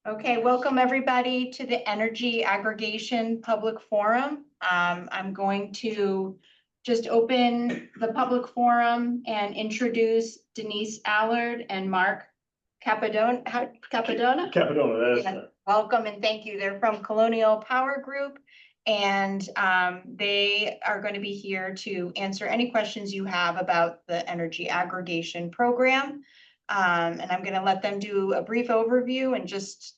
Okay, welcome everybody to the Energy Aggregation Public Forum. I'm going to just open the public forum and introduce Denise Allard and Mark Capadona. Capadona, that is Yeah, welcome and thank you. They're from Colonial Power Group, and they are going to be here to answer any questions you have about the energy aggregation program. And I'm going to let them do a brief overview and just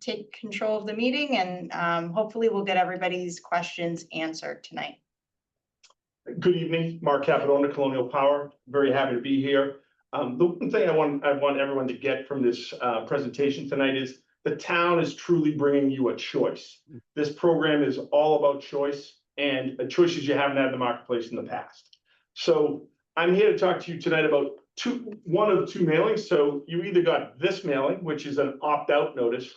take control of the meeting, and hopefully we'll get everybody's questions answered tonight. Good evening, Mark Capadona, Colonial Power. Very happy to be here. The one thing I want everyone to get from this presentation tonight is the town is truly bringing you a choice. This program is all about choice and choices you haven't had in the marketplace in the past. So I'm here to talk to you tonight about one of two mailings. So you either got this mailing, which is an opt-out notice,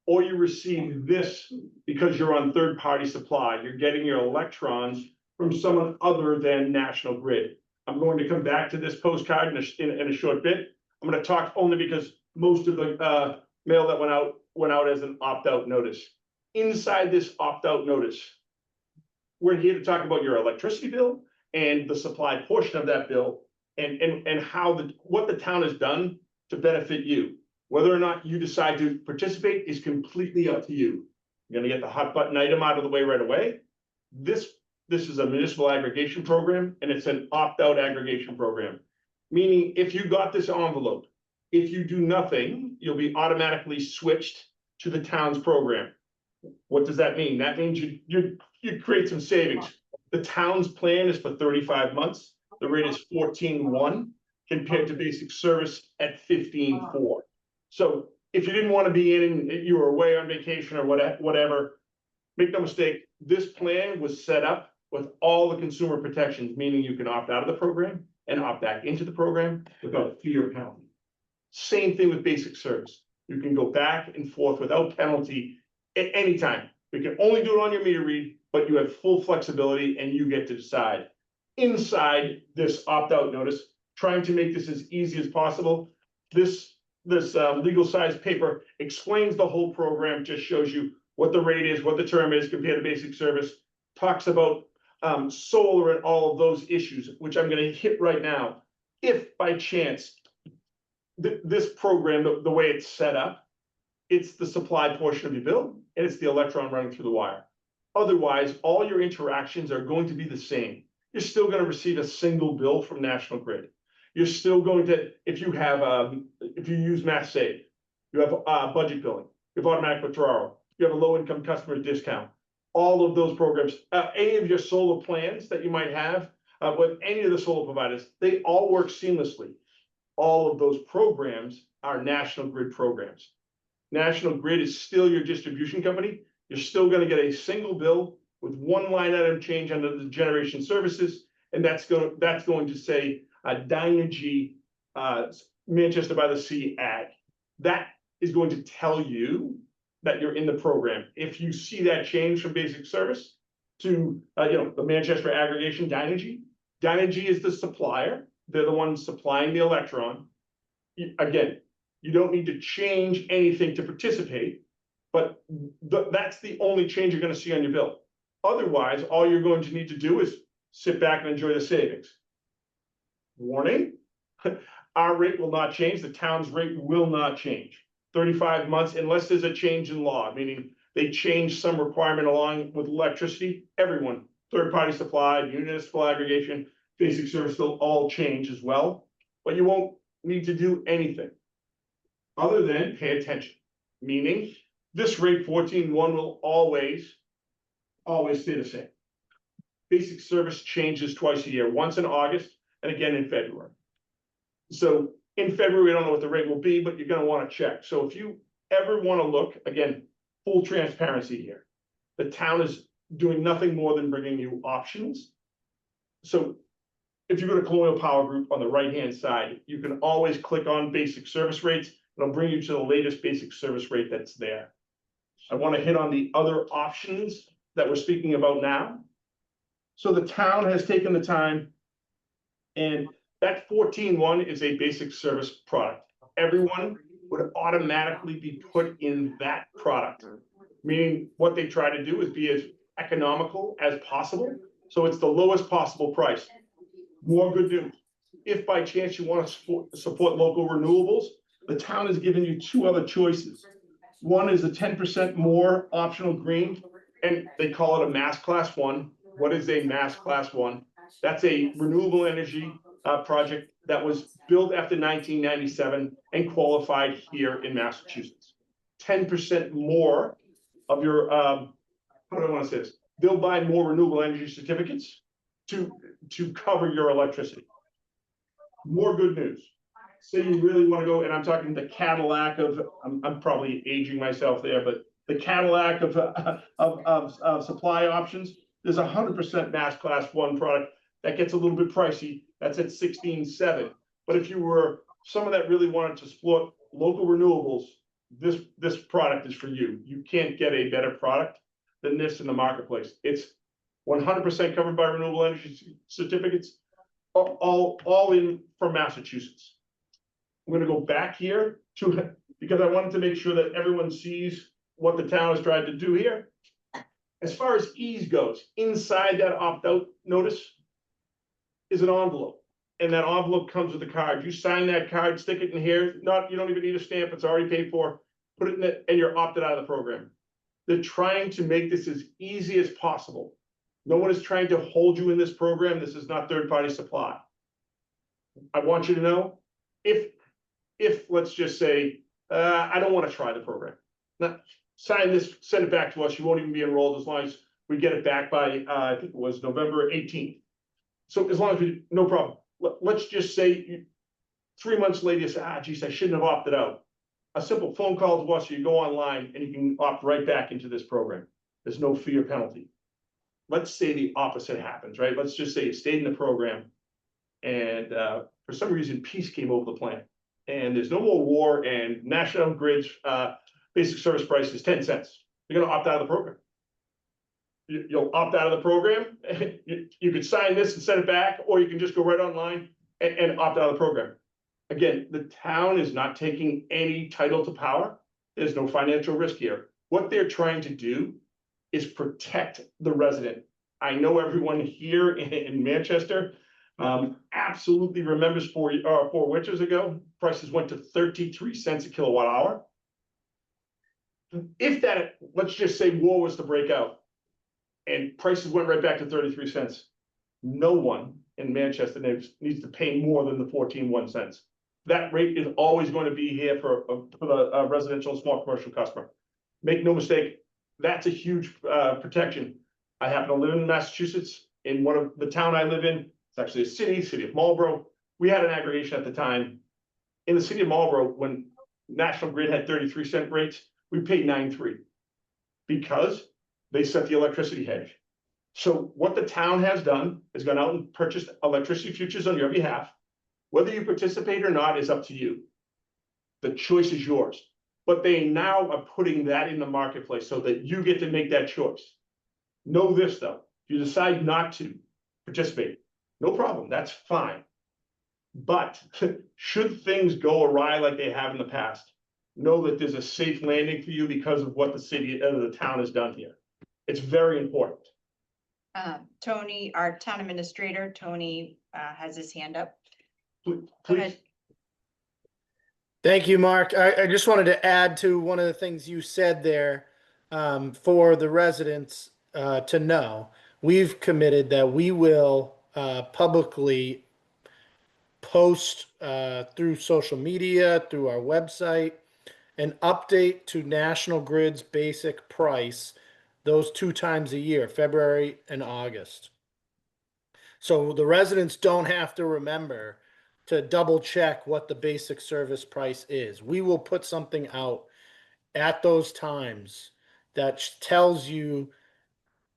or you received this because you're on third-party supply. You're getting your electrons from someone other than National Grid. I'm going to come back to this postcard in a short bit. I'm going to talk only because most of the mail that went out as an opt-out notice. Inside this opt-out notice, we're here to talk about your electricity bill and the supply portion of that bill, and how what the town has done to benefit you. Whether or not you decide to participate is completely up to you. You're going to get the hot button item out of the way right away. This is a municipal aggregation program, and it's an opt-out aggregation program. Meaning, if you got this envelope, if you do nothing, you'll be automatically switched to the town's program. What does that mean? That means you create some savings. The town's plan is for 35 months. The rate is 14.1 compared to basic service at 15.4. So if you didn't want to be in and you were away on vacation or whatever, make no mistake, this plan was set up with all the consumer protections, meaning you can opt out of the program and opt back into the program without a fee or penalty. Same thing with basic service. You can go back and forth without penalty at any time. We can only do it on your meter read, but you have full flexibility and you get to decide. Inside this opt-out notice, trying to make this as easy as possible, this legal size paper explains the whole program, just shows you what the rate is, what the term is compared to basic service, talks about solar and all of those issues, which I'm going to hit right now. If by chance this program, the way it's set up, it's the supply portion of your bill and it's the electron running through the wire. Otherwise, all your interactions are going to be the same. You're still going to receive a single bill from National Grid. You're still going to, if you use Mass Save, you have budget billing, you have automatic withdrawal, you have a low-income customer discount. All of those programs, any of your solar plans that you might have with any of the solar providers, they all work seamlessly. All of those programs are National Grid programs. National Grid is still your distribution company. You're still going to get a single bill with one line item change under the generation services, and that's going to say Dynegy Manchester by the Sea Ag. That is going to tell you that you're in the program. If you see that change from basic service to the Manchester aggregation Dynegy is the supplier. They're the ones supplying the electron. Again, you don't need to change anything to participate, but that's the only change you're going to see on your bill. Otherwise, all you're going to need to do is sit back and enjoy the savings. Warning, our rate will not change. The town's rate will not change. 35 months, unless there's a change in law, meaning they change some requirement along with electricity. Everyone, third-party supply, municipal aggregation, basic service, they'll all change as well. But you won't need to do anything other than pay attention. Meaning, this rate 14.1 will always stay the same. Basic service changes twice a year, once in August and again in February. So in February, we don't know what the rate will be, but you're going to want to check. So if you ever want to look, again, full transparency here. The town is doing nothing more than bringing you options. So if you go to Colonial Power Group on the right-hand side, you can always click on basic service rates. It'll bring you to the latest basic service rate that's there. I want to hit on the other options that we're speaking about now. So the town has taken the time, and that 14.1 is a basic service product. Everyone would automatically be put in that product. Meaning what they try to do is be as economical as possible. So it's the lowest possible price. More good news. If by chance you want to support local renewables, the town has given you two other choices. One is a 10% more optional green, and they call it a mass class one. What is a mass class one? That's a renewable energy project that was built after 1997 and qualified here in Massachusetts. 10% more of your, how do I want to say this? They'll buy more renewable energy certificates to cover your electricity. More good news. Say you really want to go, and I'm talking the Cadillac of, I'm probably aging myself there, but the Cadillac of supply options, there's 100% mass class one product that gets a little bit pricey. That's at 16.7. But if you were someone that really wanted to support local renewables, this product is for you. You can't get a better product than this in the marketplace. It's 100% covered by renewable energy certificates, all in from Massachusetts. I'm going to go back here to, because I wanted to make sure that everyone sees what the town has tried to do here. As far as ease goes, inside that opt-out notice is an envelope, and that envelope comes with a card. You sign that card, stick it in here. You don't even need a stamp; it's already paid for. Put it in it, and you're opted out of the program. They're trying to make this as easy as possible. No one is trying to hold you in this program. This is not third-party supply. I want you to know, if let's just say, I don't want to try the program. Now, sign this, send it back to us. You won't even be enrolled as long as we get it back by, I think it was November 18th. So as long as we, no problem. Let's just say 3 months later, you say, geez, I shouldn't have opted out. A simple phone call to us, you go online and you can opt right back into this program. There's no fee or penalty. Let's say the opposite happens, right? Let's just say you stayed in the program and for some reason, peace came over the planet. And there's no more war, and National Grid's basic service price is 10 cents. You're going to opt out of the program. You'll opt out of the program. You could sign this and send it back, or you can just go right online and opt out of the program. Again, the town is not taking any title to power. There's no financial risk here. What they're trying to do is protect the resident. I know everyone here in Manchester absolutely remembers 4 winters ago, prices went to 33 cents a kilowatt hour. If that, let's just say war was to break out and prices went right back to 33 cents, no one in Manchester needs to pay more than the 14.1 cents. That rate is always going to be here for the residential small commercial customer. Make no mistake, that's a huge protection. I happen to live in Massachusetts. In one of the town I live in, it's actually a city of Marlborough. We had an aggregation at the time. In the city of Marlborough, when National Grid had 33-cent rates, we paid 9.3 because they set the electricity hedge. So what the town has done is gone out and purchased electricity futures on your behalf. Whether you participate or not is up to you. The choice is yours. But they now are putting that in the marketplace so that you get to make that choice. Know this though, if you decide not to participate, no problem, that's fine. But should things go awry like they have in the past, know that there's a safe landing for you because of what the city and the town has done here. It's very important. Tony, our town administrator, Tony has his hand up. Please. Go ahead. Thank you, Mark. I just wanted to add to one of the things you said there for the residents to know. We've committed that we will publicly post through social media, through our website, an update to National Grid's basic price those 2 times a year, February and August. So the residents don't have to remember to double check what the basic service price is. We will put something out at those times that tells you,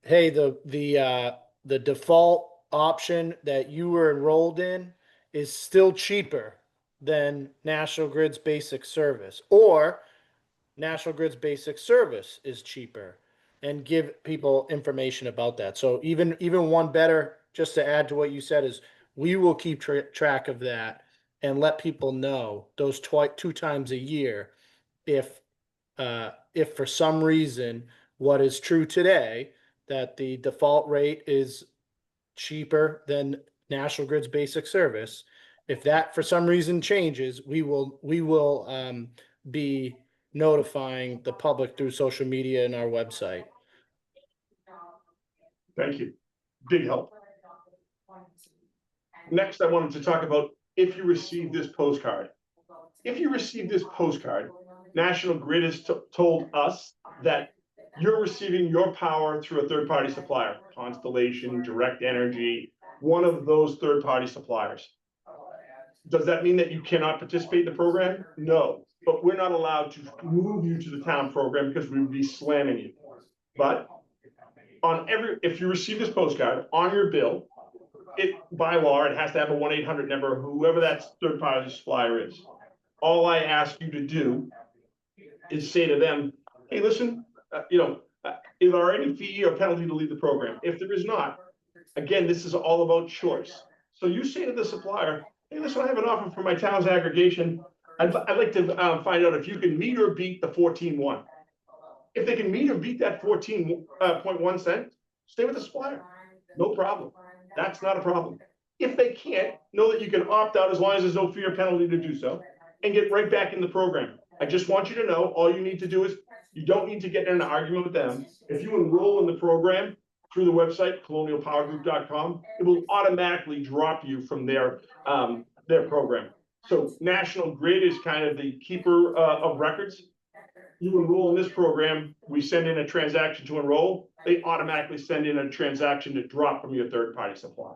hey, the default option that you were enrolled in is still cheaper than National Grid's basic service, or National Grid's basic service is cheaper, and give people information about that. So even one better, just to add to what you said, is we will keep track of that and let people know those 2 times a year if for some reason what is true today, that the default rate is cheaper than National Grid's basic service. If that for some reason changes, we will be notifying the public through social media and our website. Thank you. Big help. Next, I wanted to talk about if you receive this postcard. If you receive this postcard, National Grid has told us that you're receiving your power through a third-party supplier, Constellation, Direct Energy, one of those third-party suppliers. Does that mean that you cannot participate in the program? No, but we're not allowed to move you to the town program because we would be slamming you. But if you receive this postcard on your bill, by law, it has to have a 1-800 number, whoever that third-party supplier is. All I ask you to do is say to them, hey, listen, is there any fee or penalty to leave the program? If there is not, again, this is all about choice. So you say to the supplier, hey, listen, I have an offer for my town's aggregation. I'd like to find out if you can meet or beat the 14.1. If they can meet or beat that 14.1 cent, stay with the supplier. No problem. That's not a problem. If they can't, know that you can opt out as long as there's no fee or penalty to do so and get right back in the program. I just want you to know, all you need to do is, you don't need to get in an argument with them. If you enroll in the program through the website, colonialpowergroup.com, it will automatically drop you from their program. So National Grid is kind of the keeper of records. You enroll in this program, we send in a transaction to enroll, they automatically send in a transaction to drop from your third-party supplier,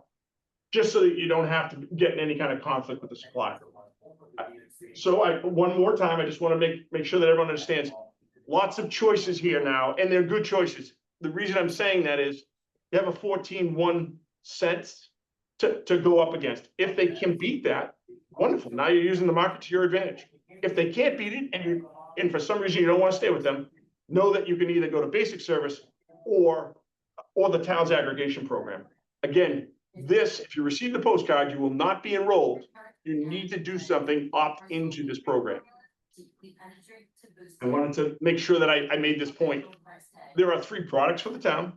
just so that you don't have to get in any kind of conflict with the supplier. So one more time, I just want to make sure that everyone understands, lots of choices here now, and they're good choices. The reason I'm saying that is you have a 14.1 cents to go up against. If they can beat that, wonderful. Now you're using the market to your advantage. If they can't beat it, and for some reason you don't want to stay with them, know that you can either go to basic service or the town's aggregation program. Again, if you receive the postcard, you will not be enrolled. You need to do something, opt into this program. I wanted to make sure that I made this point. There are 3 products for the town.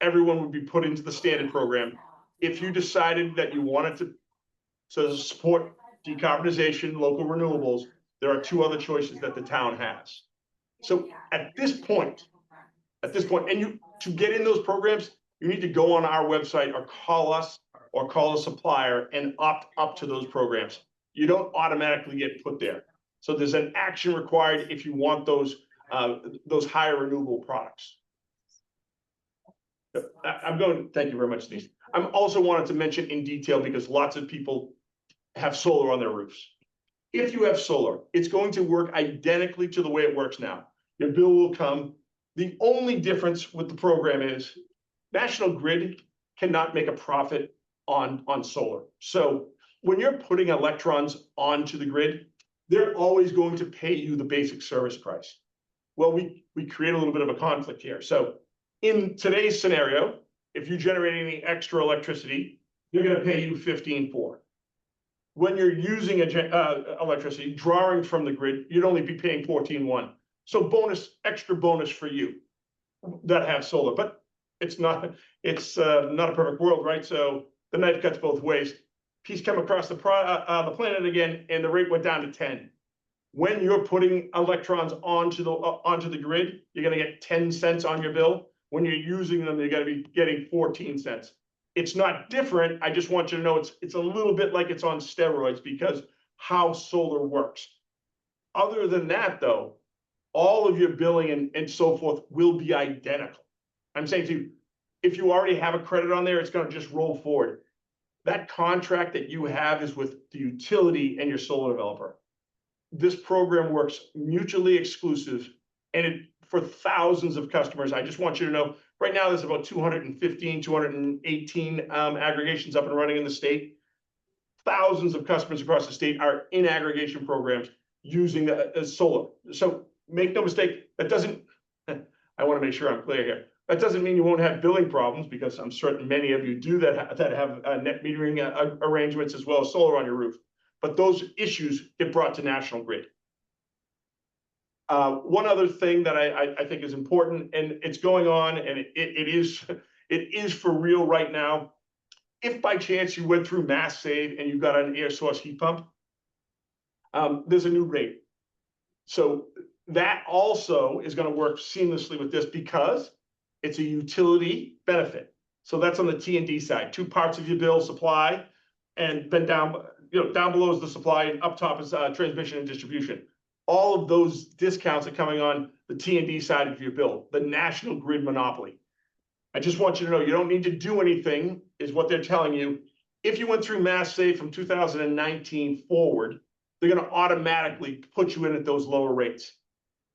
Everyone would be put into the standard program. If you decided that you wanted to support decarbonization, local renewables, there are 2 other choices that the town has. So at this point, and to get in those programs, you need to go on our website or call us or call a supplier and opt up to those programs. You don't automatically get put there. So there's an action required if you want those higher renewable products. Thank you very much, Denise. I'm also wanted to mention in detail, because lots of people have solar on their roofs. If you have solar, it's going to work identically to the way it works now. Your bill will come. The only difference with the program is National Grid cannot make a profit on solar. So when you're putting electrons onto the grid, they're always going to pay you the basic service price. Well, we create a little bit of a conflict here. So in today's scenario, if you generate any extra electricity, they're going to pay you 15.4. When you're using electricity, drawing from the grid, you'd only be paying 14.1. So extra bonus for you that have solar, but it's not a perfect world, right? So the knife cuts both ways. Piece come across the planet again, and the rate went down to 10. When you're putting electrons onto the grid, you're going to get 10 cents on your bill. When you're using them, you're going to be getting 14 cents. It's not different. I just want you to know it's a little bit like it's on steroids because how solar works. Other than that, though, all of your billing and so forth will be identical. I'm saying to you, if you already have a credit on there, it's going to just roll forward. That contract that you have is with the utility and your solar developer. This program works mutually exclusive, and for thousands of customers. I just want you to know, right now there's about 215, 218 aggregations up and running in the state. Thousands of customers across the state are in aggregation programs using the solar. So make no mistake, that doesn't, I want to make sure I'm clear here. That doesn't mean you won't have billing problems, because I'm certain many of you do that have net metering arrangements as well as solar on your roof. but those issues get brought to National Grid. One other thing that I think is important, and it's going on, and it is for real right now. If by chance you went through Mass Save and you got an air source heat pump, there's a new rate. So that also is going to work seamlessly with this because it's a utility benefit. So that's on the T&D side, two parts of your bill: supply, and then down below is the supply, and up top is transmission and distribution. All of those discounts are coming on the T&D side of your bill, the National Grid monopoly. I just want you to know you don't need to do anything, is what they're telling you. If you went through Mass Save from 2019 forward, they're going to automatically put you in at those lower rates.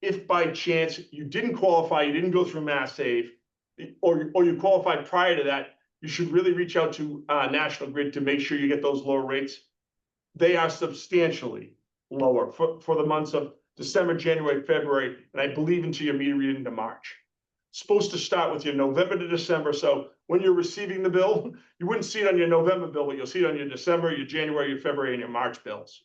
If by chance you didn't qualify, you didn't go through Mass Save, or you qualified prior to that, you should really reach out to National Grid to make sure you get those lower rates. They are substantially lower for the months of December, January, February, and I believe into your meter reading to March. Supposed to start with your November to December. So when you're receiving the bill, you wouldn't see it on your November bill, but you'll see it on your December, your January, your February, and your March bills.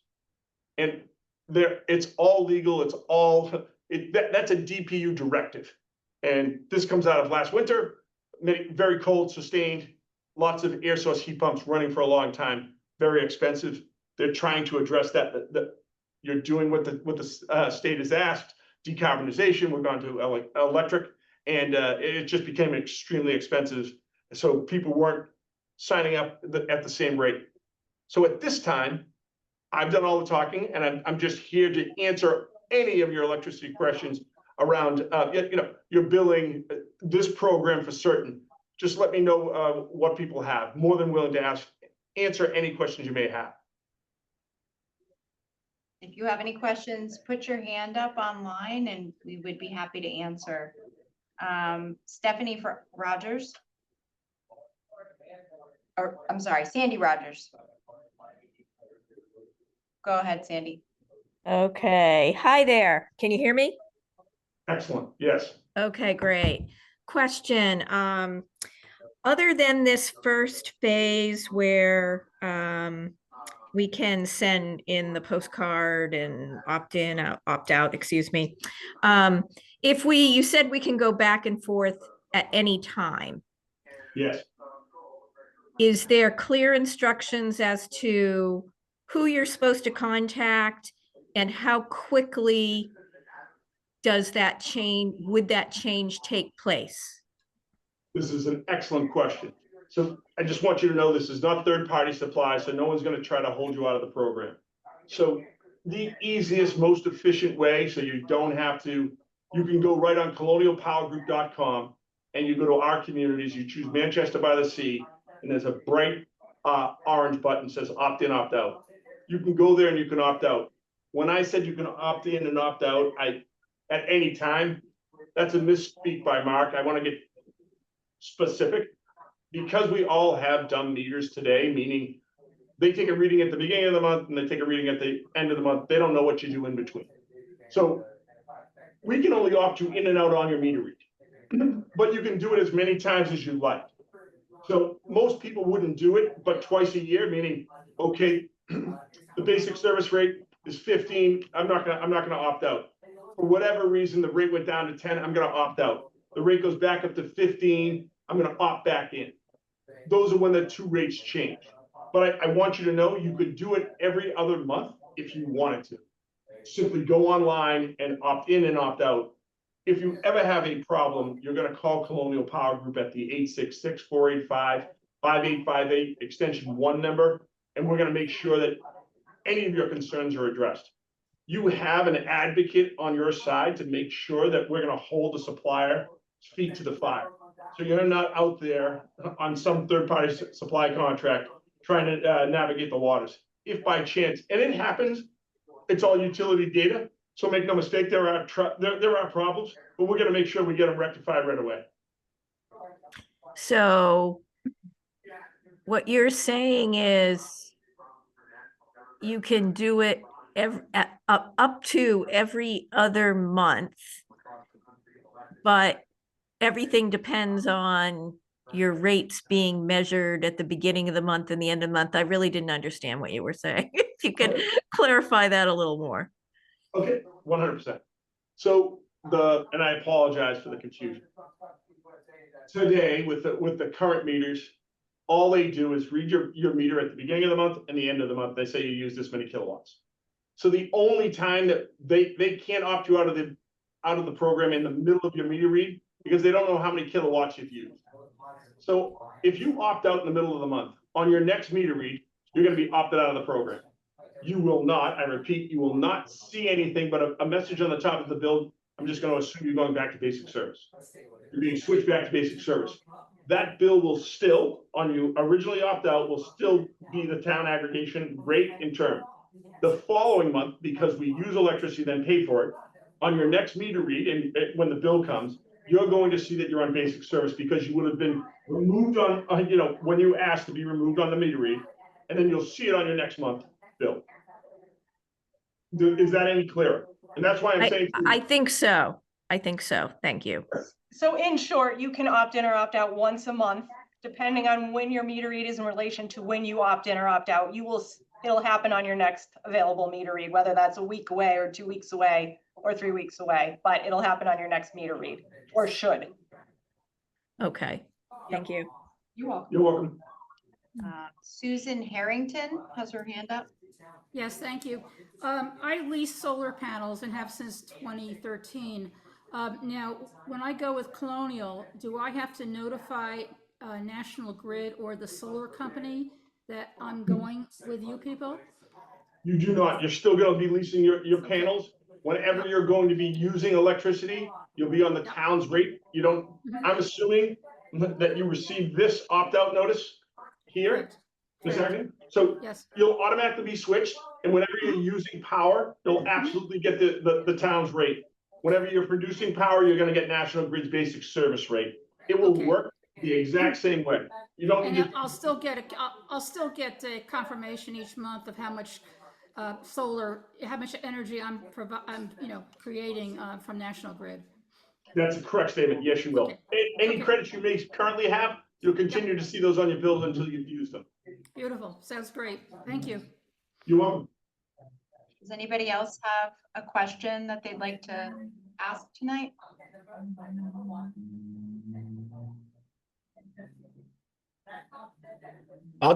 And it's all legal. It's all that's a DPU directive. And this comes out of last winter, very cold, sustained, lots of air source heat pumps running for a long time, very expensive. They're trying to address that you're doing what the state has asked, decarbonization. We're going to electric, and it just became extremely expensive. So people weren't signing up at the same rate. So at this time, I've done all the talking, and I'm just here to answer any of your electricity questions around your billing, this program for certain. Just let me know what people have. More than willing to answer any questions you may have. If you have any questions, put your hand up online and we would be happy to answer. Stephanie Rogers. Or I'm sorry, Sandy Rogers. Go ahead, Sandy. Okay. Hi there. Can you hear me? Excellent. Yes. Okay, great. Question. Other than this first phase where we can send in the postcard and opt in, opt out, excuse me. You said we can go back and forth at any time. Yes. Is there clear instructions as to who you're supposed to contact and how quickly would that change take place? This is an excellent question. So I just want you to know this is not third-party supply, so no one's going to try to hold you out of the program. So the easiest, most efficient way, so you don't have to, you can go right on colonialpowergroup.com and you go to our communities, you choose Manchester by the Sea, and there's a bright orange button that says opt in, opt out. You can go there and you can opt out. When I said you can opt in and opt out, at any time, that's a misspeak by Mark. I want to get specific. Because we all have dumb meters today, meaning they take a reading at the beginning of the month and they take a reading at the end of the month. They don't know what you do in between. So we can only opt you in and out on your meter read, but you can do it as many times as you like. So most people wouldn't do it, but twice a year, meaning, okay, the basic service rate is 15. I'm not gonna opt out. For whatever reason, the rate went down to 10. I'm gonna opt out. The rate goes back up to 15. I'm going to opt back in. Those are when the two rates change. But I want you to know you could do it every other month if you wanted to. Simply go online and opt in and opt out. If you ever have a problem, you're going to call Colonial Power Group at the 866-485-5858 extension 1 number, and we're going to make sure that any of your concerns are addressed. You have an advocate on your side to make sure that we're going to hold the supplier's feet to the fire. So you're not out there on some third-party supply contract trying to navigate the waters. If by chance, and it happens, it's all utility data. So make no mistake, there are problems, but we're going to make sure we get them rectified right away. So what you're saying is you can do it up to every other month, but everything depends on your rates being measured at the beginning of the month and the end of the month. I really didn't understand what you were saying. If you could clarify that a little more. Okay, 100%. So and I apologize for the confusion. Today, with the current meters, all they do is read your meter at the beginning of the month and the end of the month. They say you use this many kilowatts. So the only time that they can't opt you out of the program in the middle of your meter read, because they don't know how many kilowatts you've used. So if you opt out in the middle of the month, on your next meter read, you're going to be opted out of the program. You will not, I repeat, you will not see anything but a message on the top of the bill. I'm just going to assume you're going back to basic service. You're being switched back to basic service. That bill will still, on you originally opt out, will still be the town aggregation rate in term. The following month, because we use electricity, then pay for it, on your next meter read, and when the bill comes, you're going to see that you're on basic service because you would have been removed on, when you asked to be removed on the meter read, and then you'll see it on your next month bill. Is that any clearer? And that's why I'm saying. I think so. I think so. Thank you. So in short, you can opt in or opt out once a month, depending on when your meter read is in relation to when you opt in or opt out. It'll happen on your next available meter read, whether that's a week away or 2 weeks away or 3 weeks away, but it'll happen on your next meter read, or should. Okay. Thank you. You're welcome. You're welcome. Susan Harrington has her hand up. Yes, thank you. I lease solar panels and have since 2013. Now, when I go with Colonial, do I have to notify National Grid or the solar company that I'm going with you people? You do not. You're still going to be leasing your panels. Whenever you're going to be using electricity, you'll be on the town's rate. You don't. I'm assuming that you received this opt-out notice here. Correct. In a second. So Yes. you'll automatically be switched, and whenever you're using power, you'll absolutely get the town's rate. Whenever you're producing power, you're going to get National Grid's basic service rate. It will work the exact same way. You don't need And to. I'll still get a confirmation each month of how much how much energy I'm creating from National Grid. That's a correct statement. Yes, you will. Okay. Any credits you may currently have, you'll continue to see those on your bills until you've used them. Beautiful. Sounds great. Thank you. You're welcome. Does anybody else have a question that they'd like to ask tonight? I'll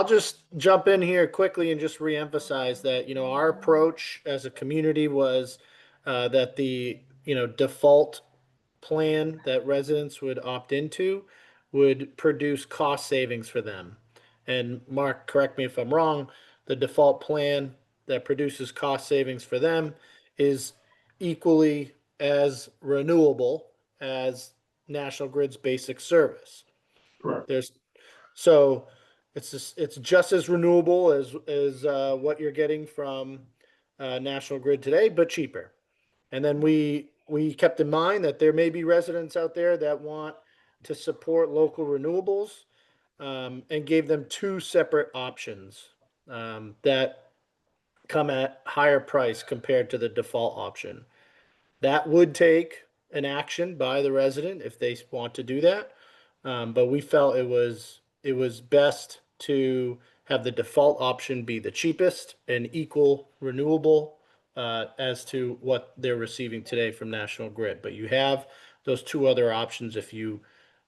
just jump in here quickly and just reemphasize that, our approach as a community was that the, default plan that residents would opt into would produce cost savings for them. And Mark, correct me if I'm wrong, the default plan that produces cost savings for them is equally as renewable as National Grid's basic service. Correct. So it's just as renewable as what you're getting from National Grid today, but cheaper. And then we kept in mind that there may be residents out there that want to support local renewables, and gave them two separate options that come at higher price compared to the default option. That would take an action by the resident if they want to do that. But we felt it was best to have the default option be the cheapest and equal renewable as to what they're receiving today from National Grid. But you have those two other options if you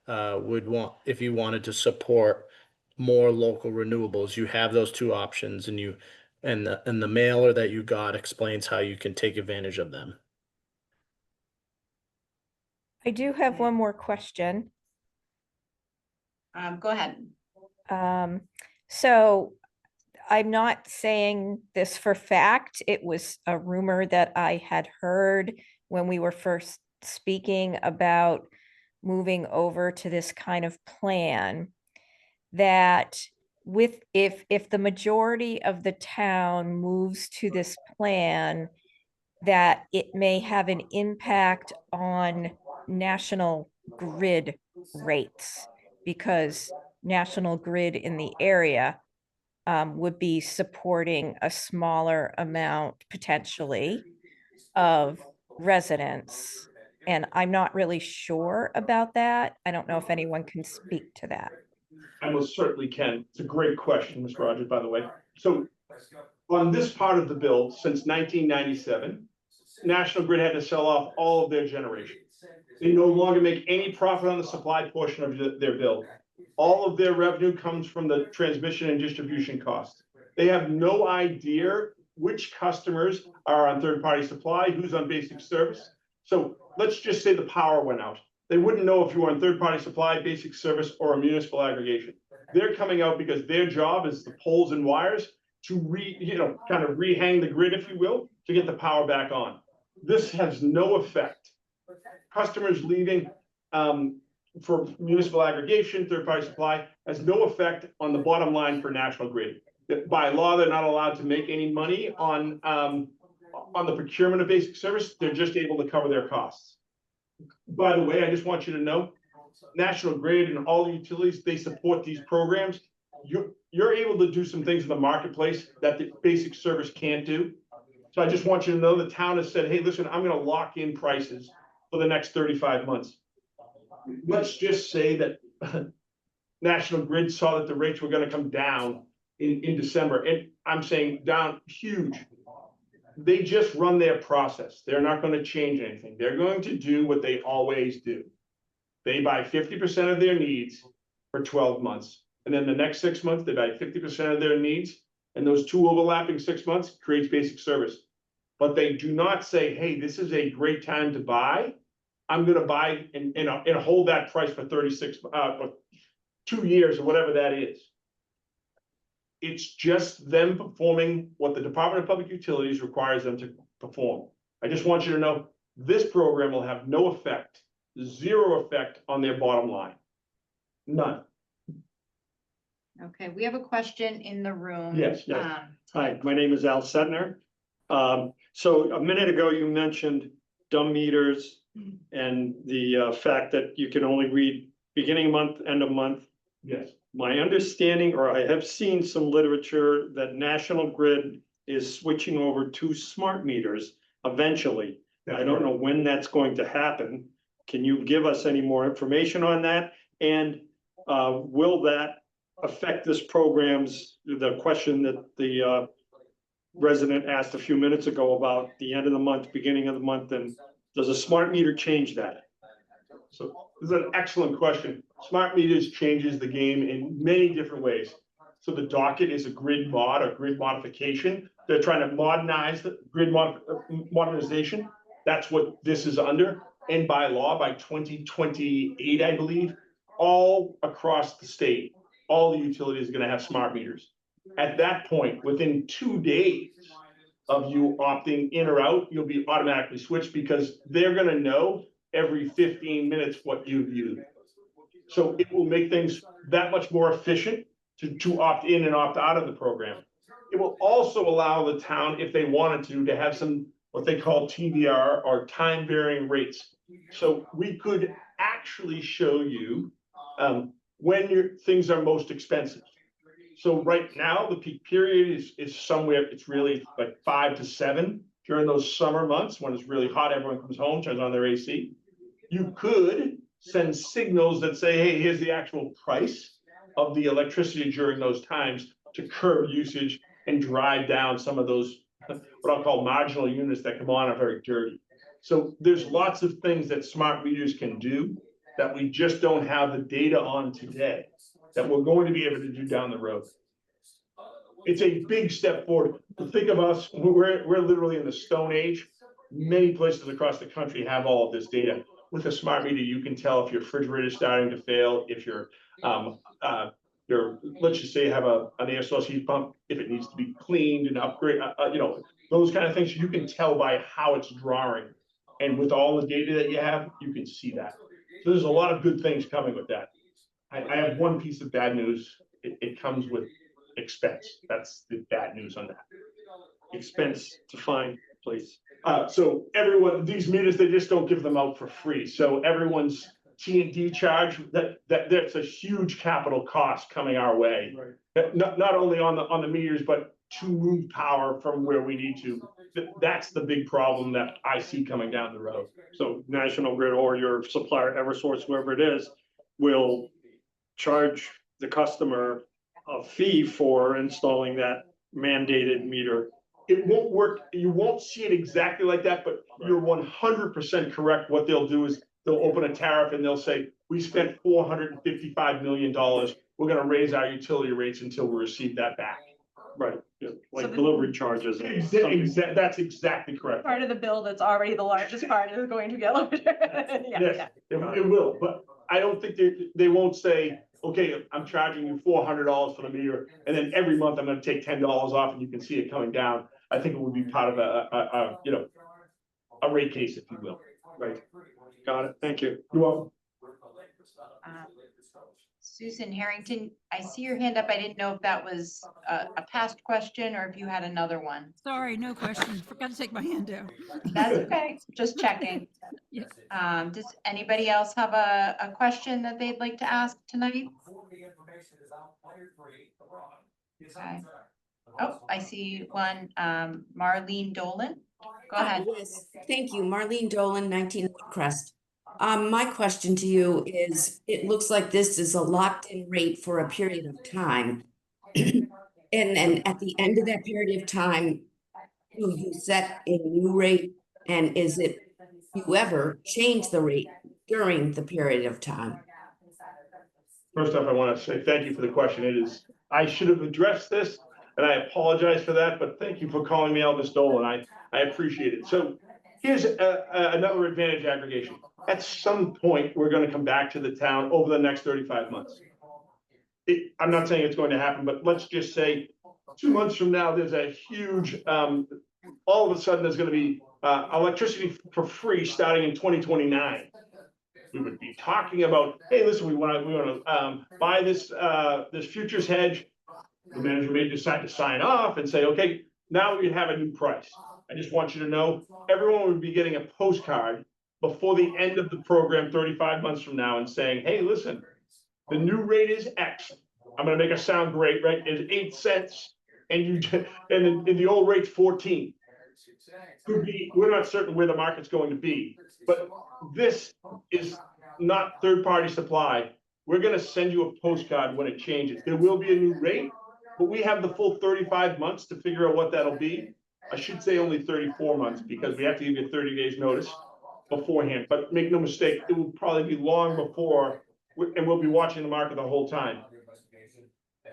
wanted to support more local renewables. You have those two options, and the mailer that you got explains how you can take advantage of them. I do have one more question. Go ahead. So I'm not saying this for fact. It was a rumor that I had heard when we were first speaking about moving over to this kind of plan, that if the majority of the town moves to this plan, that it may have an impact on National Grid rates, because National Grid in the area would be supporting a smaller amount potentially of residents And I'm not really sure about that. I don't know if anyone can speak to that. I most certainly can. It's a great question, Ms. Rogers, by the way. So on this part of the bill, since 1997, National Grid had to sell off all of their generation. They no longer make any profit on the supply portion of their bill. All of their revenue comes from the transmission and distribution costs. They have no idea which customers are on third-party supply, who's on basic service. So let's just say the power went out. They wouldn't know if you were on third-party supply, basic service, or a municipal aggregation. They're coming out because their job is the poles and wires to kind of rehang the grid, if you will, to get the power back on. This has no effect. Customers leaving for municipal aggregation, third-party supply, has no effect on the bottom line for National Grid. By law, they're not allowed to make any money on the procurement of basic service. They're just able to cover their costs. By the way, I just want you to know, National Grid and all the utilities, they support these programs. You're able to do some things in the marketplace that the basic service can't do. So I just want you to know the town has said, hey, listen, I'm going to lock in prices for the next 35 months. Let's just say that National Grid saw that the rates were going to come down in December. And I'm saying down huge. They just run their process. They're not going to change anything. They're going to do what they always do. They buy 50% of their needs for 12 months. And then the next 6 months, they buy 50% of their needs. And those two overlapping 6 months creates basic service. But they do not say, hey, this is a great time to buy. I'm going to buy and hold that price for 2 years or whatever that is. It's just them performing what the Department of Public Utilities requires them to perform. I just want you to know this program will have no effect, zero effect on their bottom line. None. Okay, we have a question in the room. Yes. Hi, my name is Al Setner. So a minute ago, you mentioned dumb meters and the fact that you can only read beginning of month, end of month. Yes. My understanding, or I have seen some literature that National Grid is switching over to smart meters eventually. I don't know when that's going to happen. Can you give us any more information on that? And will that affect this program's, the question that the resident asked a few minutes ago about the end of the month, beginning of the month, and does a smart meter change that? So this is an excellent question. Smart meters changes the game in many different ways. So the docket is a grid mod or grid modification. They're trying to modernize the grid modernization. That's what this is under. And by law, by 2028, I believe, all across the state, all the utilities are going to have smart meters. At that point, within 2 days of you opting in or out, you'll be automatically switched because they're going to know every 15 minutes what you've used. So it will make things that much more efficient to opt in and opt out of the program. It will also allow the town, if they wanted to have some what they call TVR or time varying rates. So we could actually show you when your things are most expensive. So right now, the peak period is somewhere, it's really like 5 to 7 during those summer months when it's really hot, everyone comes home, turns on their AC. You could send signals that say, hey, here's the actual price of the electricity during those times to curb usage and drive down some of those, what I'll call marginal units that come on are very dirty. So there's lots of things that smart meters can do that we just don't have the data on today that we're going to be able to do down the road. It's a big step forward. Think of us, we're literally in the Stone Age. Many places across the country have all of this data. With a smart meter, you can tell if your refrigerator is starting to fail, if your let's just say you have an air source heat pump, if it needs to be cleaned and upgrade, those kind of things, you can tell by how it's drawing. And with all the data that you have, you can see that. So there's a lot of good things coming with that. I have one piece of bad news. It comes with expense. That's the bad news on that. Expense to find, please. So everyone, these meters, they just don't give them out for free. So everyone's T&D charge, that's a huge capital cost coming our way. Right. Not only on the meters, but to move power from where we need to. that's the big problem that I see coming down the road. So National Grid or your supplier, Eversource, whoever it is, will charge the customer a fee for installing that mandated meter. It won't work, you won't see it exactly like that, but you're 100% correct. What they'll do is they'll open a tariff and they'll say, we spent $455 million. We're gonna raise our utility rates until we receive that back. Right, yeah, like So the- delivery charges. and something. That's exactly correct. Part of the bill that's already the largest part is going to get lowered. Yeah, Yes, yeah. it will, but I don't think they won't say, okay, I'm charging you $400 for the meter, and then every month I'm gonna take $10 off and you can see it coming down. I think it would be part of a rate case, if you will. Right, got it, thank you. You're welcome. Susan Harrington, I see your hand up. I didn't know if that was a past question or if you had another one. Sorry, no question. Forgot to take my hand down. That's okay, just checking. Yeah. Does anybody else have a question that they'd like to ask tonight? Okay. Oh, I see one, Marlene Dolan. Go ahead. Yes, thank you. Marlene Dolan, 19 Crest. My question to you is, it looks like this is a locked-in rate for a period of time. And then at the end of that period of time, will you set a new rate? And is it, you ever change the rate during the period of time? First off, I want to say thank you for the question. I should have addressed this, and I apologize for that, but thank you for calling me out, Ms. Dolan. I appreciate it. So here's another advantage aggregation. At some point, we're going to come back to the town over the next 35 months. I'm not saying it's going to happen, but let's just say 2 months from now, there's a huge, all of a sudden, there's going to be electricity for free starting in 2029. We would be talking about, hey, listen, we want to buy this futures hedge. The manager may decide to sign off and say, okay, now we have a new price. I just want you to know, everyone would be getting a postcard before the end of the program 35 months from now and saying, hey, listen, the new rate is X. I'm gonna make it sound great, right? It's 8 cents and the old rate's 14. Could be, we're not certain where the market's going to be, but this is not third-party supply. We're gonna send you a postcard when it changes. There will be a new rate, but we have the full 35 months to figure out what that'll be. I should say only 34 months because we have to give you 30 days notice beforehand, but make no mistake, it will probably be long before, and we'll be watching the market the whole time.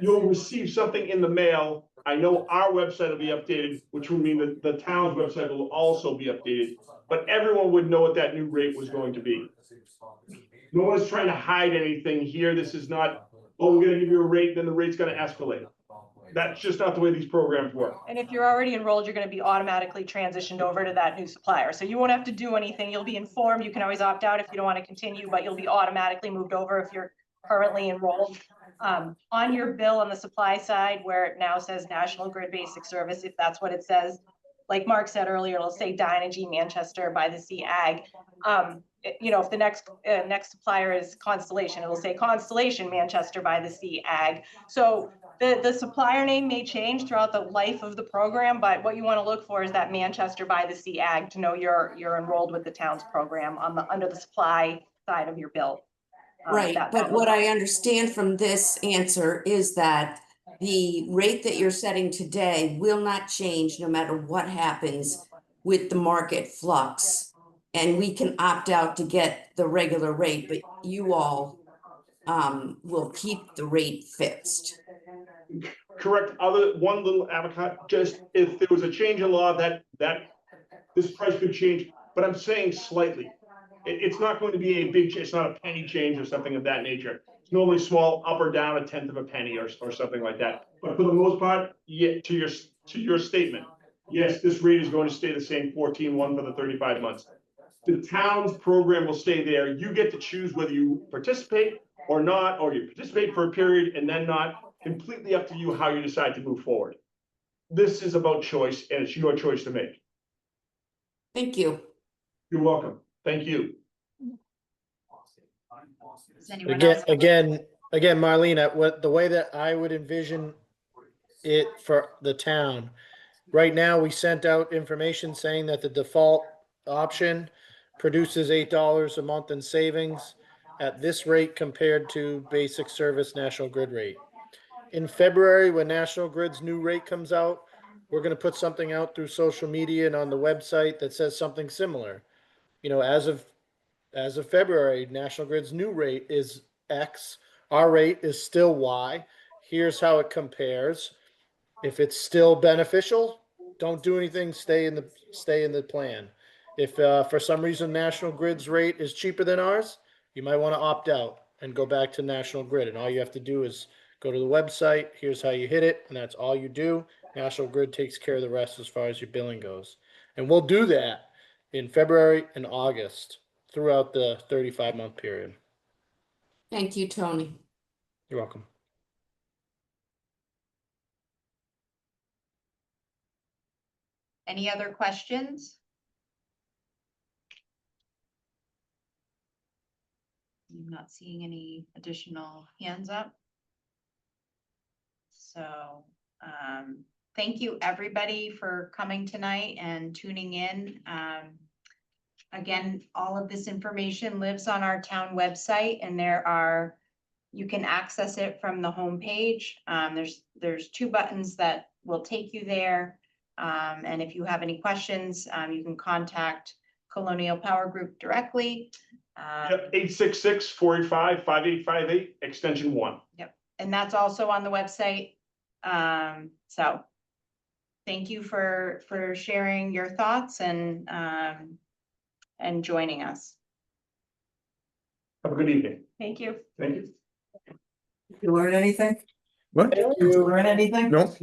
You'll receive something in the mail. I know our website will be updated, which would mean that the town's website will also be updated, but everyone would know what that new rate was going to be. No one's trying to hide anything here. This is not, oh, we're gonna give you a rate, then the rate's gonna escalate. That's just not the way these programs work. And if you're already enrolled, you're gonna be automatically transitioned over to that new supplier. So you won't have to do anything. You'll be informed. You can always opt out if you don't want to continue, but you'll be automatically moved over if you're currently enrolled. On your bill on the supply side, where it now says National Grid Basic Service, if that's what it says, like Mark said earlier, it'll say Dynegy Manchester by the Sea Ag. If the next supplier is Constellation, it'll say Constellation Manchester by the Sea Ag. So the supplier name may change throughout the life of the program, but what you want to look for is that Manchester by the Sea Ag to know you're enrolled with the town's program under the supply side of your bill. Right, but what I understand from this answer is that the rate that you're setting today will not change no matter what happens with the market flux. And we can opt out to get the regular rate, but you all will keep the rate fixed. Correct. One little avocado, just if there was a change in law that this price could change, but I'm saying slightly. It's not going to be a big, it's not a penny change or something of that nature. It's normally small, up or down 1/10 of a penny or something like that. But for the most part, yeah, to your statement, yes, this rate is going to stay the same, 14.1 for the 35 months. The town's program will stay there. You get to choose whether you participate or not, or you participate for a period and then not. Completely up to you how you decide to move forward. This is about choice, and it's your choice to make. Thank you. You're welcome. Thank you. Does anyone else? Again, Marlene, the way that I would envision it for the town Right now, we sent out information saying that the default option produces $8 a month in savings at this rate compared to basic service National Grid rate. In February, when National Grid's new rate comes out, we're gonna put something out through social media and on the website that says something similar. You know, as of February, National Grid's new rate is X. Our rate is still Y. Here's how it compares. If it's still beneficial, don't do anything. Stay in the plan. If for some reason National Grid's rate is cheaper than ours, you might want to opt out and go back to National Grid. And all you have to do is go to the website. Here's how you hit it, and that's all you do. National Grid takes care of the rest as far as your billing goes. And we'll do that in February and August throughout the 35-month period. Thank you, Tony. You're welcome. Any other questions? I'm not seeing any additional hands up. So, thank you everybody for coming tonight and tuning in. Again, all of this information lives on our town website, and you can access it from the homepage. There's 2 buttons that will take you there. And if you have any questions, you can contact Colonial Power Group directly. Yep, 866-485-5858, extension 1. And that's also on the website. So thank you for sharing your thoughts and joining us. Have a good evening. Thank you. Thank you. You learn anything? What? Did you learn anything? No.